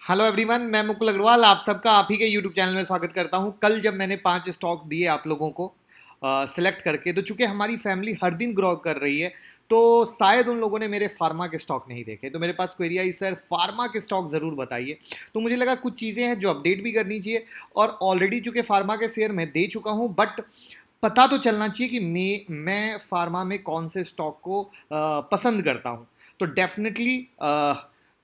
Hello everyone, मैं मुकुल अग्रवाल आप सबका आप ही के यूट्यूब चैनल में स्वागत करता हूं। कल जब मैंने 5 स्टॉक दिए आप लोगों को सिलेक्ट करके, तो चूंकि हमारी फैमिली हर दिन ग्रो कर रही है, तो शायद उन लोगों ने मेरे फार्मा के स्टॉक नहीं देखे। तो मेरे पास क्वेरी आई, सर फार्मा के स्टॉक ज़रूर बताइए। तो मुझे लगा कुछ चीज़ें हैं जो अपडेट भी करनी चाहिए, और ऑलरेडी चूंकि फार्मा के शेयर मैं दे चुका हूं, बट पता तो चलना चाहिए कि मैं फार्मा में कौन से स्टॉक को पसंद करता हूं। तो डेफिनेटली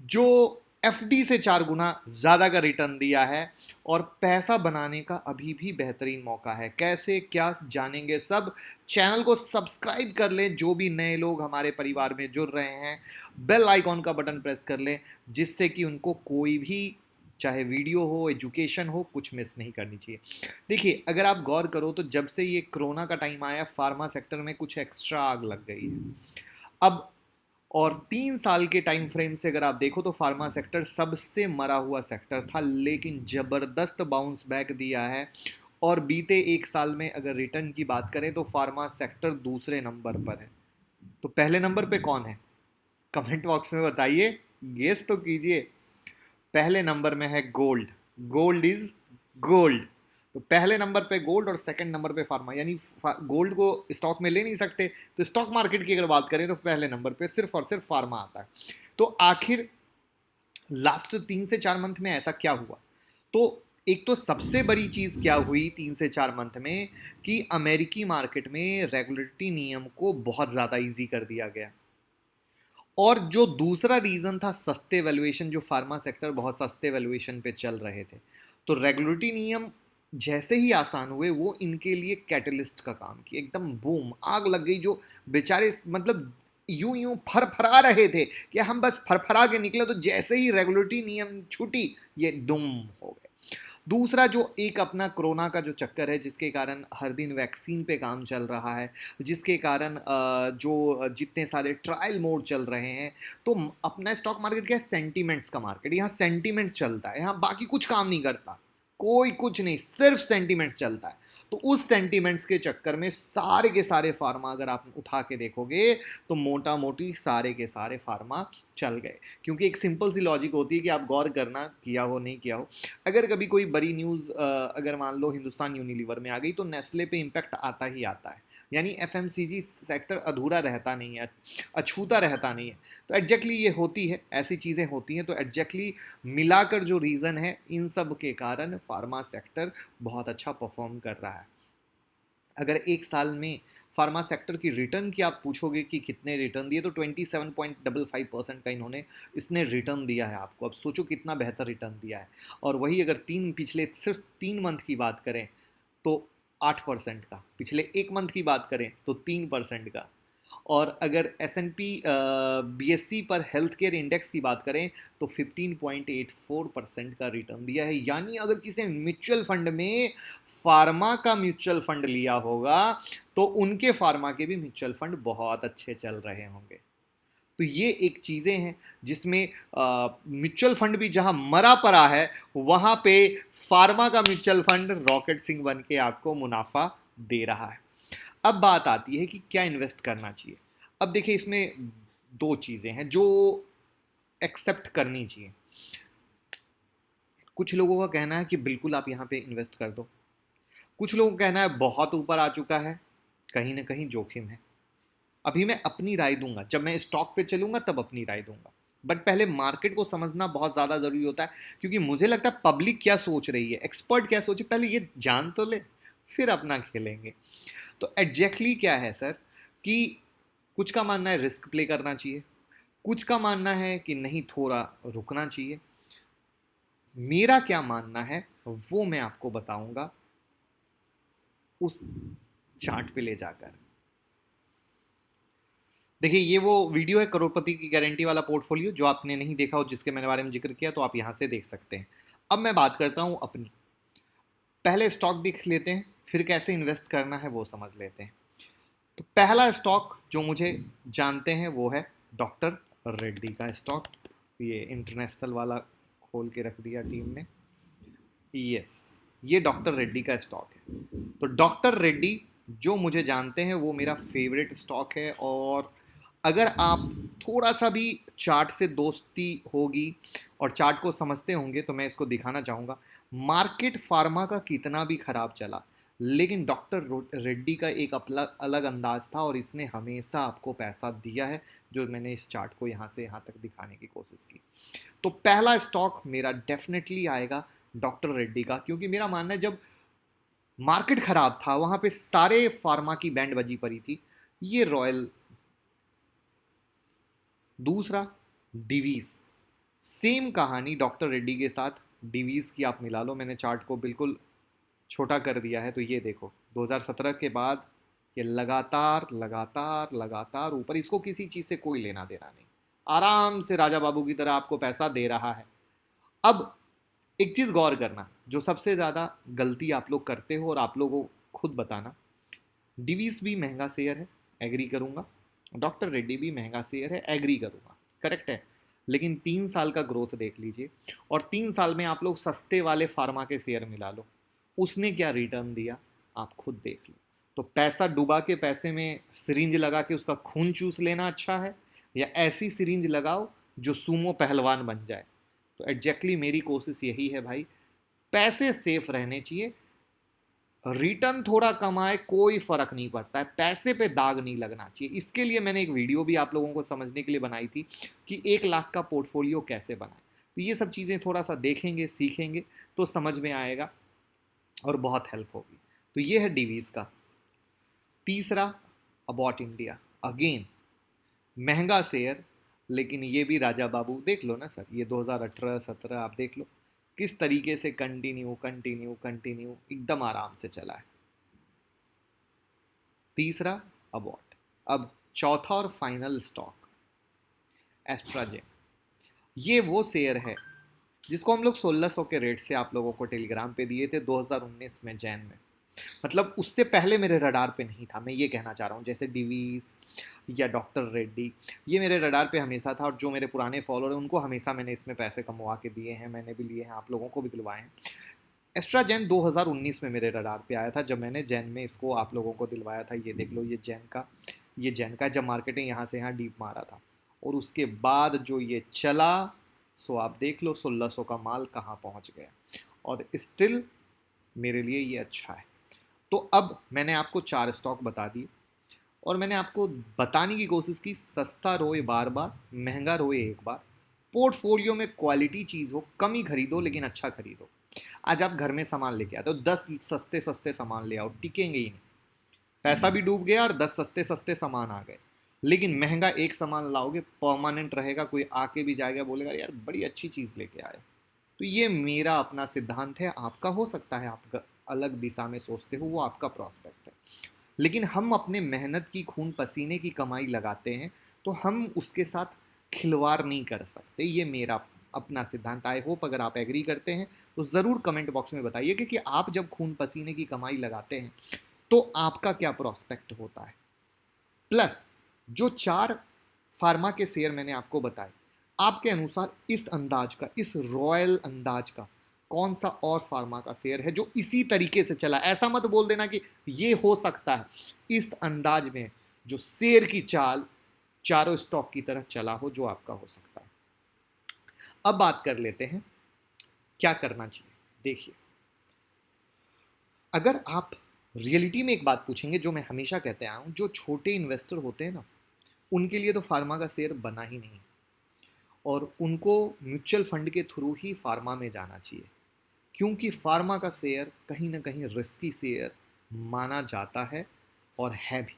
जो एफडी से 4 गुना ज़्यादा का रिटर्न दिया है, और पैसा बनाने का अभी भी बेहतरीन मौका है। कैसे क्या जानेंगे सब। चैनल को सब्सक्राइब कर लें, जो भी नए लोग हमारे परिवार में जुड़ रहे हैं बेल आइकॉन का बटन प्रेस कर लें, जिससे कि उनको कोई भी, चाहे वीडियो हो एजुकेशन हो, कुछ मिस नहीं करनी चाहिए। देखिए, अगर आप गौर करो तो जब से ये कोरोना का टाइम आया, फार्मा सेक्टर में कुछ एक्स्ट्रा आग लग गई है अब। और 3 साल के टाइम फ्रेम से अगर आप देखो तो फार्मा सेक्टर सबसे मरा हुआ सेक्टर था, लेकिन जबरदस्त बाउंस बैक दिया है। और बीते 1 साल में अगर रिटर्न की बात करें तो फार्मा सेक्टर दूसरे नंबर पर है। तो पहले नंबर पे कौन है, कमेंट बॉक्स में बताइए, गेस तो कीजिए। पहले नंबर में है गोल्ड। Gold is gold. तो पहले नंबर पे गोल्ड और सेकंड नंबर पे फार्मा, यानी गोल्ड को स्टॉक में ले नहीं सकते, तो स्टॉक मार्केट की अगर बात करें तो पहले नंबर पे सिर्फ और सिर्फ फार्मा आता है। तो आखिर लास्ट 3 से 4 मंथ में ऐसा क्या हुआ? तो एक तो सबसे बड़ी चीज क्या हुई 3 से 4 मंथ में, कि अमेरिकी मार्केट में रेगुलेटरी नियम को बहुत ज्यादा इजी कर दिया गया। और जो दूसरा रीजन था सस्ते वैल्यूएशन, जो फार्मा सेक्टर बहुत सस्ते वैल्यूएशन पे चल रहे थे, तो रेगुलेटरी नियम जैसे ही आसान हुए वो इनके लिए कैटलिस्ट का काम किया। एकदम बूम, आग लग गई। जो बेचारे मतलब यूं यूं फरफरा रहे थे कि हम बस फरफरा के निकले, तो जैसे ही रेगुलेटरी नियम छूटी, ये दुम हो गए। दूसरा जो एक अपना कोरोना का जो चक्कर है, जिसके कारण हर दिन वैक्सीन पे काम चल रहा है, जिसके कारण जो जितने सारे ट्रायल मोड चल रहे हैं, तो अपना स्टॉक मार्केट क्या है, सेंटीमेंट्स का मार्केट। यहाँ सेंटीमेंट्स चलता है, यहाँ बाकी कुछ काम नहीं करता, कोई कुछ नहीं, सिर्फ सेंटीमेंट्स चलता है। तो उस सेंटीमेंट्स के चक्कर में सारे के सारे फार्मा अगर आप उठा के देखोगे, तो मोटा मोटी सारे के सारे फार्मा चल गए। क्योंकि एक सिंपल सी लॉजिक होती है कि आप गौर करना, किया हो नहीं किया हो, अगर कभी कोई बड़ी न्यूज़ अगर मान लो हिंदुस्तान यूनिलीवर में आ गई, तो नेस्ले पे इम्पैक्ट आता ही आता है। यानी एफएमसीजी सेक्टर अधूरा रहता नहीं है, अछूता रहता नहीं है। तो एग्जैक्टली ये होती है, ऐसी चीज़ें होती हैं। तो एग्जैक्टली मिलाकर जो रीज़न है, इन सब के कारण फार्मा सेक्टर बहुत अच्छा परफॉर्म कर रहा है। अगर 1 साल में फार्मा सेक्टर की रिटर्न की आप पूछोगे कि कितने रिटर्न दिए, तो 27.55% का इसने रिटर्न दिया है आपको। अब सोचो कितना बेहतर रिटर्न दिया है। और वही अगर पिछले सिर्फ 3 मंथ की बात करें तो 8% का, पिछले 1 मंथ की बात करें तो 3% का। और अगर S&P BSC पर हेल्थ केयर इंडेक्स की बात करें तो 15.84% का रिटर्न दिया है। यानी अगर किसी ने म्यूचुअल फंड में फार्मा का म्यूचुअल फंड लिया होगा, तो उनके फार्मा के भी म्यूचुअल फंड बहुत अच्छे चल रहे होंगे। तो ये एक चीज़ें हैं जिसमें म्यूचुअल फंड भी जहां मरा पड़ा है, वहां पे फार्मा का म्यूचुअल फंड रॉकेट सिंह बन के आपको मुनाफा दे रहा है। अब बात आती है कि क्या इन्वेस्ट करना चाहिए। अब देखिए, इसमें दो चीज़ें हैं जो एक्सेप्ट करनी चाहिए। कुछ लोगों का कहना है कि बिल्कुल आप यहाँ पे इन्वेस्ट कर दो। कुछ लोगों का कहना है बहुत ऊपर आ चुका है, कहीं ना कहीं जोखिम है। अभी मैं अपनी राय दूंगा, जब मैं स्टॉक पे चलूंगा तब अपनी राय दूंगा। बट पहले मार्केट को समझना बहुत ज़्यादा ज़रूरी होता है, क्योंकि मुझे लगता है पब्लिक क्या सोच रही है, एक्सपर्ट क्या सोचे, पहले ये जान तो ले, फिर अपना खेलेंगे। तो एग्जैक्टली क्या है सर, कि कुछ का मानना है रिस्क प्ले करना चाहिए, कुछ का मानना है कि नहीं, थोड़ा रुकना चाहिए। मेरा क्या मानना है वो मैं आपको बताऊंगा उस चार्ट पे ले जाकर। देखिए, ये वो वीडियो है करोड़पति की गारंटी वाला पोर्टफोलियो, जो आपने नहीं देखा हो, जिसके मैंने बारे में जिक्र किया, तो आप यहां से देख सकते हैं। अब मैं बात करता हूं अपनी। पहले स्टॉक देख लेते हैं, फिर कैसे इन्वेस्ट करना है वो समझ लेते हैं। तो पहला स्टॉक जो मुझे जानते हैं वो है डॉक्टर रेड्डी का स्टॉक। ये इंटरनेशनल वाला खोल के रख दिया टीम ने। यस, ये डॉक्टर रेड्डी का स्टॉक है। तो डॉक्टर रेड्डी जो मुझे जानते हैं वो मेरा फेवरेट स्टॉक है, और अगर आप थोड़ा सा भी चार्ट से दोस्ती होगी और चार्ट को समझते होंगे तो मैं इसको दिखाना चाहूँगा। मार्केट फार्मा का कितना भी खराब चला, लेकिन डॉक्टर रेड्डी का एक अलग अलग अंदाज था और इसने हमेशा आपको पैसा दिया है, जो मैंने इस चार्ट को यहाँ से यहाँ तक दिखाने की कोशिश की। तो पहला स्टॉक मेरा डेफिनेटली आएगा डॉक्टर रेड्डी का, क्योंकि मेरा मानना है जब मार्केट खराब था वहां पे सारे फार्मा की बैंड बजी पड़ी थी, ये रॉयल। दूसरा, डिवीज, सेम कहानी डॉक्टर रेड्डी के साथ डिवीज की आप मिला लो। मैंने चार्ट को बिल्कुल छोटा कर दिया है, तो ये देखो 2017 के बाद ये लगातार लगातार लगातार ऊपर, इसको किसी चीज से कोई लेना देना नहीं, आराम से राजा बाबू की तरह आपको पैसा दे रहा है। अब एक चीज गौर करना, जो सबसे ज्यादा गलती आप लोग करते हो और आप लोगों को खुद बताना, डिवीज भी महंगा शेयर है, एग्री करूंगा, डॉक्टर रेड्डी भी महंगा शेयर है, एग्री करूंगा, करेक्ट है। लेकिन 3 साल का ग्रोथ देख लीजिए और 3 साल में आप लोग सस्ते वाले फार्मा के शेयर मिला लो, उसने क्या रिटर्न दिया आप खुद देख लो। तो पैसा डुबा के पैसे में सिरिंज लगा के उसका खून चूस लेना अच्छा है, या ऐसी सिरिंज लगाओ जो सूमो पहलवान बन जाए। तो एग्जैक्टली मेरी कोशिश यही है भाई, पैसे सेफ रहने चाहिए, रिटर्न थोड़ा कमाए कोई फर्क नहीं पड़ता है, पैसे पे दाग नहीं लगना चाहिए। इसके लिए मैंने एक वीडियो भी आप लोगों को समझने के लिए बनाई थी कि 1 लाख का पोर्टफोलियो कैसे बनाए। तो ये सब चीज़ें थोड़ा सा देखेंगे सीखेंगे तो समझ में आएगा और बहुत हेल्प होगी। तो ये है डिवीज का। तीसरा, अबाउट इंडिया, अगेन महंगा शेयर, लेकिन ये भी राजा बाबू देख लो ना सर, ये 2018-17 आप देख लो किस तरीके से कंटिन्यू कंटिन्यू कंटिन्यू एकदम आराम से चला है। तीसरा, अबॉट। अब चौथा और फाइनल स्टॉक, एस्ट्राजेन। ये वो शेयर है जिसको हम लोग 1600 के रेट से आप लोगों को टेलीग्राम पे दिए थे 2019 में जैन में। मतलब उससे पहले मेरे रडार पे नहीं था, मैं ये कहना चाह रहा हूँ। जैसे डिवीज या डॉक्टर रेड्डी, ये मेरे रडार पे हमेशा था और जो मेरे पुराने फॉलोअर हैं उनको हमेशा मैंने इसमें पैसे कमवा के दिए हैं, मैंने भी लिए हैं, आप लोगों को भी दिलवाए हैं। एक्स्ट्रा जैन 2019 में मेरे रडार पे आया था जब मैंने जैन में इसको आप लोगों को दिलवाया था। ये देख लो, ये जैन का जब मार्केटिंग यहाँ से यहाँ डीप मारा था और उसके बाद जो ये चला, सो आप देख लो 1600 का माल कहाँ पहुँच गया और स्टिल मेरे लिए ये अच्छा है। तो अब मैंने आपको 4 स्टॉक बता दिए और मैंने आपको बताने की कोशिश की, सस्ता रोए बार बार, महंगा रोए एक बार। पोर्टफोलियो में क्वालिटी चीज़ हो, कम ही खरीदो लेकिन अच्छा खरीदो। आज आप घर में सामान लेके आते हो, 10 सस्ते सस्ते सामान ले आओ, टिकेंगे ही नहीं, पैसा भी डूब गया और 10 सस्ते सस्ते सामान आ गए। लेकिन महंगा एक सामान लाओगे, परमानेंट रहेगा, कोई आके भी जाएगा बोलेगा यार बड़ी अच्छी चीज़ लेके आए। तो ये मेरा अपना सिद्धांत है, आपका हो सकता है आप अलग दिशा में सोचते हो, वो आपका प्रॉस्पेक्ट है। लेकिन हम अपने मेहनत की, खून पसीने की कमाई लगाते हैं तो हम उसके साथ खिलवाड़ नहीं कर सकते। ये मेरा अपना सिद्धांत। आई होप अगर आप एग्री करते हैं तो ज़रूर कमेंट बॉक्स में बताइए कि आप जब खून पसीने की कमाई लगाते हैं तो आपका क्या प्रॉस्पेक्ट होता है। प्लस जो 4 फार्मा के शेयर मैंने आपको बताए, आपके अनुसार इस अंदाज का, इस रॉयल अंदाज का कौन सा और फार्मा का शेयर है जो इसी तरीके से चला। ऐसा मत बोल देना कि ये हो सकता है, इस अंदाज में जो शेयर की चाल चारों स्टॉक की तरह चला हो, जो आपका हो सकता है। अब बात कर लेते हैं क्या करना चाहिए। देखिए, अगर आप रियलिटी में एक बात पूछेंगे जो मैं हमेशा कहते आया हूं, जो छोटे इन्वेस्टर होते हैं ना, उनके लिए तो फार्मा का शेयर बना ही नहीं और उनको म्यूचुअल फंड के थ्रू ही फार्मा में जाना चाहिए, क्योंकि फार्मा का शेयर कहीं ना कहीं रिस्की शेयर माना जाता है और है भी।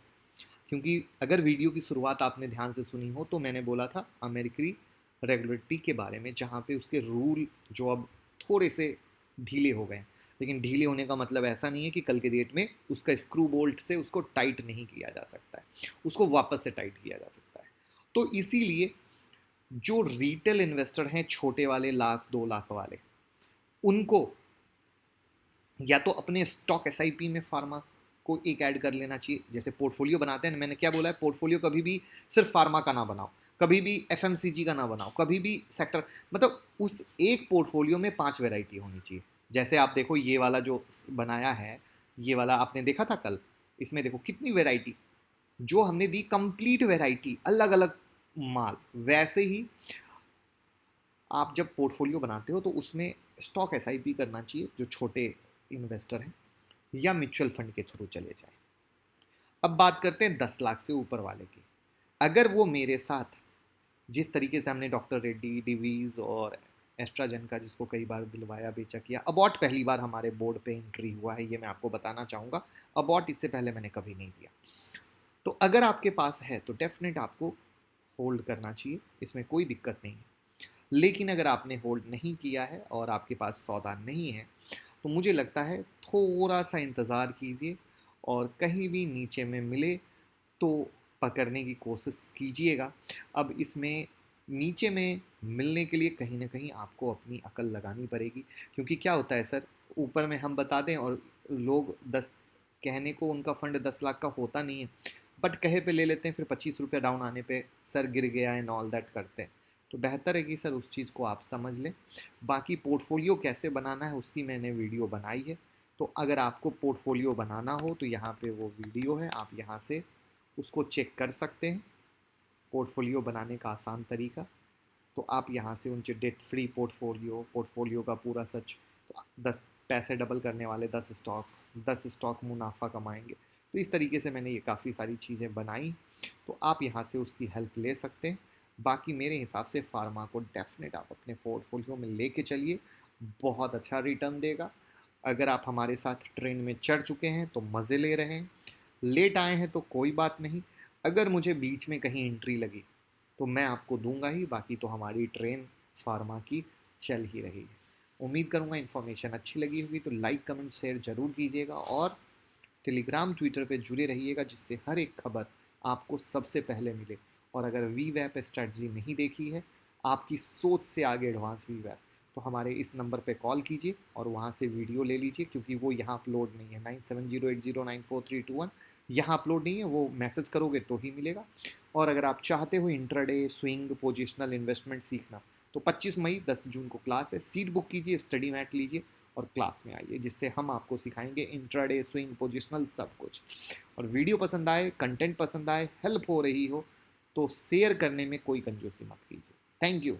क्योंकि अगर वीडियो की शुरुआत आपने ध्यान से सुनी हो तो मैंने बोला था अमेरिकी रेगुलेटरी के बारे में, जहाँ पे उसके रूल जो अब थोड़े से ढीले हो गए हैं। लेकिन ढीले होने का मतलब ऐसा नहीं है कि कल के डेट में उसका स्क्रू बोल्ट से उसको टाइट नहीं किया जा सकता है, उसको वापस से टाइट किया जा सकता है। तो इसीलिए जो रिटेल इन्वेस्टर हैं, छोटे वाले, 1 लाख 2 लाख वाले, उनको या तो अपने स्टॉक एसआईपी में फार्मा को एक ऐड कर लेना चाहिए। जैसे पोर्टफोलियो बनाते हैं, मैंने क्या बोला है, पोर्टफोलियो कभी भी सिर्फ फार्मा का ना बनाओ, कभी भी एफएमसीजी का ना बनाओ, कभी भी सेक्टर, मतलब उस एक पोर्टफोलियो में 5 वैरायटी होनी चाहिए। जैसे आप देखो ये वाला जो बनाया है, ये वाला आपने देखा था कल, इसमें देखो कितनी वैरायटी, जो हमने दी कंप्लीट वैरायटी, अलग अलग माल, वैसे ही आप जब पोर्टफोलियो बनाते हो तो उसमें स्टॉक एसआईपी करना चाहिए जो छोटे इन्वेस्टर हैं, या म्यूचुअल फंड के थ्रू चले जाए। अब बात करते हैं 10 लाख से ऊपर वाले की। अगर वो मेरे साथ जिस तरीके से हमने डॉक्टर रेड्डी, डिवीज और एस्ट्राजन का, जिसको कई बार दिलवाया बेचा किया, अबॉट पहली बार हमारे बोर्ड पे एंट्री हुआ है, ये मैं आपको बताना चाहूँगा। अबॉट इससे पहले मैंने कभी नहीं दिया। तो अगर आपके पास है तो डेफिनेट आपको होल्ड करना चाहिए, इसमें कोई दिक्कत नहीं है। लेकिन अगर आपने होल्ड नहीं किया है और आपके पास सौदा नहीं है, तो मुझे लगता है थोड़ा सा इंतज़ार कीजिए, और कहीं भी नीचे में मिले तो पकड़ने की कोशिश कीजिएगा। अब इसमें नीचे में मिलने के लिए कहीं ना कहीं आपको अपनी अकल लगानी पड़ेगी, क्योंकि क्या होता है सर, ऊपर में हम बता दें और लोग 10, कहने को उनका फंड 10 लाख का होता नहीं है, बट कहे पे ले लेते हैं, फिर 25 रुपया डाउन आने पे सर गिर गया एंड ऑल दैट करते हैं। तो बेहतर है कि सर उस चीज़ को आप समझ लें। बाकी पोर्टफोलियो कैसे बनाना है उसकी मैंने वीडियो बनाई है, तो अगर आपको पोर्टफोलियो बनाना हो तो यहाँ पे वो वीडियो है, आप यहाँ से उसको चेक कर सकते हैं, पोर्टफोलियो बनाने का आसान तरीका। तो आप यहाँ से उनसे डेट फ्री पोर्टफोलियो, पोर्टफोलियो का पूरा सच, तो 10 पैसे डबल करने वाले 10 स्टॉक, 10 स्टॉक मुनाफा कमाएंगे। तो इस तरीके से मैंने ये काफ़ी सारी चीज़ें बनाई, तो आप यहाँ से उसकी हेल्प ले सकते हैं। बाकी मेरे हिसाब से फार्मा को डेफिनेट आप अपने पोर्टफोलियो में लेके चलिए, बहुत अच्छा रिटर्न देगा। अगर आप हमारे साथ ट्रेन में चढ़ चुके हैं तो मज़े ले रहे हैं, लेट आए हैं तो कोई बात नहीं। अगर मुझे बीच में कहीं एंट्री लगी तो मैं आपको दूंगा ही, बाकी तो हमारी ट्रेन फार्मा की चल ही रही है। उम्मीद करूंगा इन्फॉर्मेशन अच्छी लगी होगी, तो लाइक कमेंट शेयर जरूर कीजिएगा, और टेलीग्राम ट्विटर पे जुड़े रहिएगा, जिससे हर एक खबर आपको सबसे पहले मिले। और अगर वी वैप स्ट्रैटेजी नहीं देखी है, आपकी सोच से आगे एडवांस वी वैप, तो हमारे इस नंबर पे कॉल कीजिए और वहाँ से वीडियो ले लीजिए, क्योंकि वो यहाँ अपलोड नहीं है। 9708094321 यहाँ अपलोड नहीं है, वो मैसेज करोगे तो ही मिलेगा। और अगर आप चाहते हो इंट्राडे, स्विंग, पोजिशनल इन्वेस्टमेंट सीखना, तो 25 मई 10 जून को क्लास है, सीट बुक कीजिए, स्टडी मैट लीजिए और क्लास में आइए, जिससे हम आपको सिखाएंगे इंट्राडे, स्विंग, पोजिशनल, सब कुछ। और वीडियो पसंद आए, कंटेंट पसंद आए, हेल्प हो रही हो, तो शेयर करने में कोई कंजूसी मत कीजिए। Thank you.